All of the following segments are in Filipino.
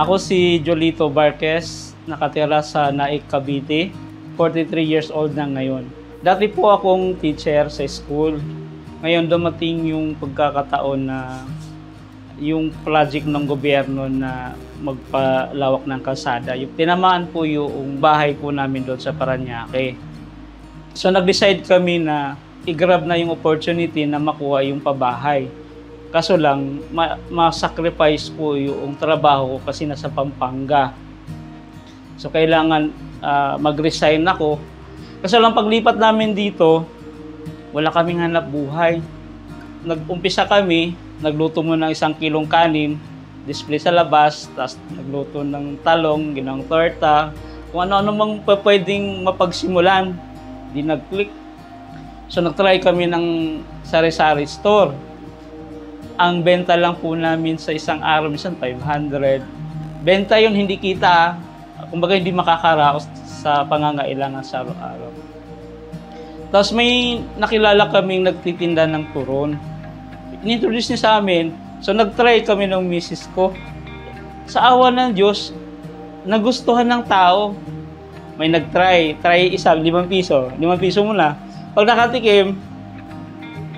Ako si Jolito Barquez, nakatira sa Naik, Cavite. 43 years old na ngayon. Dati po akong teacher sa school. Ngayon dumating yung pagkakataon na yung project ng gobyerno na magpalawak ng kalsada. Yung tinamaan po yung bahay po namin doon sa Parañaque. So nag-decide kami na i-grab na yung opportunity na makuha yung pabahay. Kaso lang, ma-sacrifice po yung trabaho ko kasi nasa Pampanga. So kailangan mag-resign ako. Kaso lang paglipat namin dito, wala kaming hanap buhay. Nag-umpisa kami, nagluto mo ng 1 kilong kanin, display sa labas, tapos nagluto ng talong, ginawang torta, kung ano-ano mang pwedeng mapagsimulan. Di nag-click. So nag-try kami ng sari-sari store. Ang benta lang po namin sa isang araw, minsan 500. Benta yun, hindi kita. Kumbaga hindi makakaraos sa pangangailangan sa araw-araw. Tapos may nakilala kaming nagtitinda ng turon. Inintroduce niya sa amin. So nag-try kami ng misis ko. Sa awa ng Diyos, nagustuhan ng tao. May nag-try. Try isa, 5 piso. 5 piso muna. Pag nakatikim,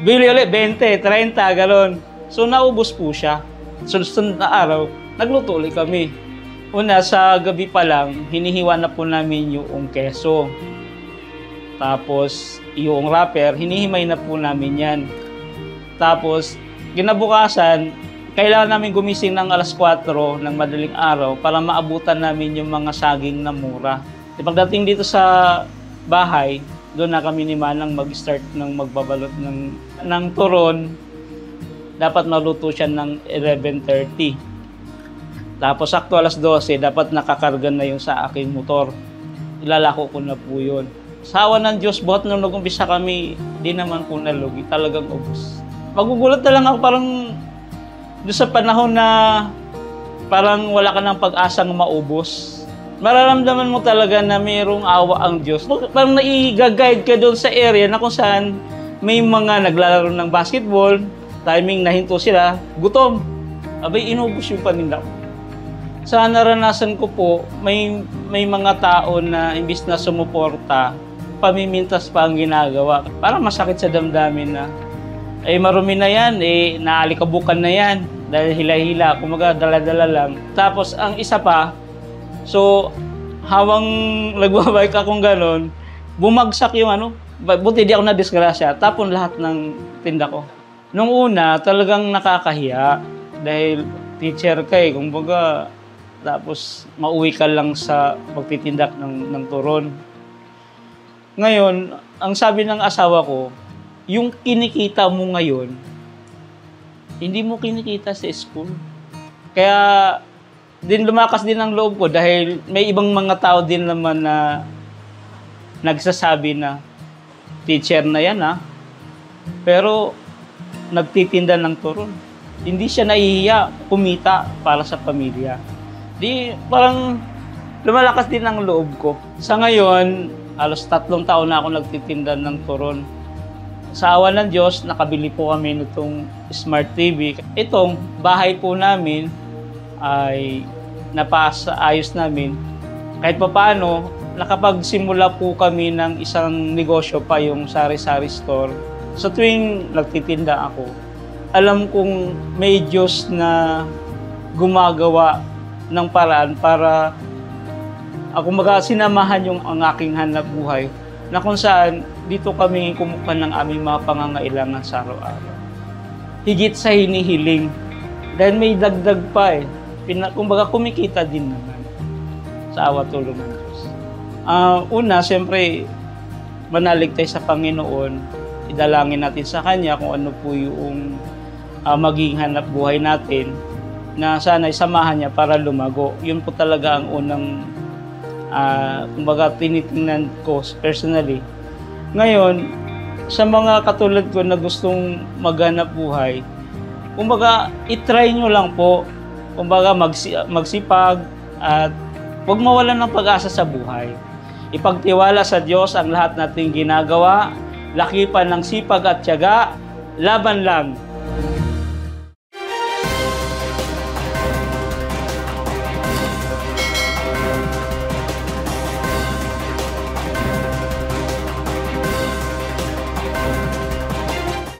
bili ulit, 20, 30, galon. So naubos po siya. Sunod na araw, nagluto ulit kami. Una, sa gabi pa lang, hinihiwa na po namin yung keso. Tapos, yung wrapper, hinihimay na po namin yan. Tapos, kinabukasan, kailangan namin gumising ng alas 4 ng madaling araw para maabutan namin yung mga saging na mura. Pagdating dito sa bahay, doon na kami ni Manang mag-start ng magbabalot ng turon. Dapat maluto siya ng 11:30. Tapos sakto alas 12, dapat nakakarga na yung sa aking motor. Ilalako ko na po yun. Sa awa ng Diyos, buhat nung nag-umpisa kami, di naman po nalugi. Talagang ubos. Magugulat na lang ako parang doon sa panahon na parang wala ka ng pag-asang maubos. Mararamdaman mo talaga na mayroong awa ang Diyos. Parang nai-guide ka doon sa area na kung saan may mga naglalaro ng basketball, timing nahinto sila, gutom. Abay, inubos yung paninda ko. Sa naranasan ko po, may mga tao na imbis na sumuporta, pamimintas pa ang ginagawa. Parang masakit sa damdamin na, marumi na yan, naalikabukan na yan, dahil hila-hila, kumaga dala-dala lang. Tapos ang isa pa, so hawang nagbabike akong ganon, bumagsak yung buti di ako na-disgrasya, tapon lahat ng tinda ko. Nung una, talagang nakakahiya dahil teacher ka kumbaga, tapos mauwi ka lang sa magtitindak ng turon. Ngayon, ang sabi ng asawa ko, yung kinikita mo ngayon, hindi mo kinikita sa school. Kaya din lumakas din ang loob ko dahil may ibang mga tao din naman na nagsasabi na teacher na yan pero nagtitinda ng turon. Hindi siya nahihiya kumita para sa pamilya. Di parang lumalakas din ang loob ko. Sa ngayon, halos 3 taon na ako nagtitinda ng turon. Sa awa ng Diyos, nakabili po kami nitong Smart TV. Itong bahay po namin ay napasa-ayos namin. Kahit papaano, nakapagsimula po kami ng isang negosyo pa, yung sari-sari store. Sa tuwing nagtitinda ako, alam kong may Diyos na gumagawa ng paraan para ako sinamahan yung ang aking hanap buhay na kung saan dito kami kumukuha ng aming mga pangangailangan sa araw-araw. Higit sa hinihiling dahil may dagdag pa kumbaga kumikita din naman sa awa tulong ng Diyos. Una, siyempre, manalig tayo sa Panginoon. Idalangin natin sa Kanya kung ano po yung maging hanap buhay natin na sana isamahan niya para lumago. Yun po talaga ang unang kumbaga tinitingnan ko personally. Ngayon, sa mga katulad ko na gustong maghanap buhay, kumbaga itry nyo lang po. Kumbaga magsipag at huwag mawalan ng pag-asa sa buhay. Ipagtiwala sa Diyos ang lahat nating ginagawa, lakipan ng sipag at tiyaga, laban lang.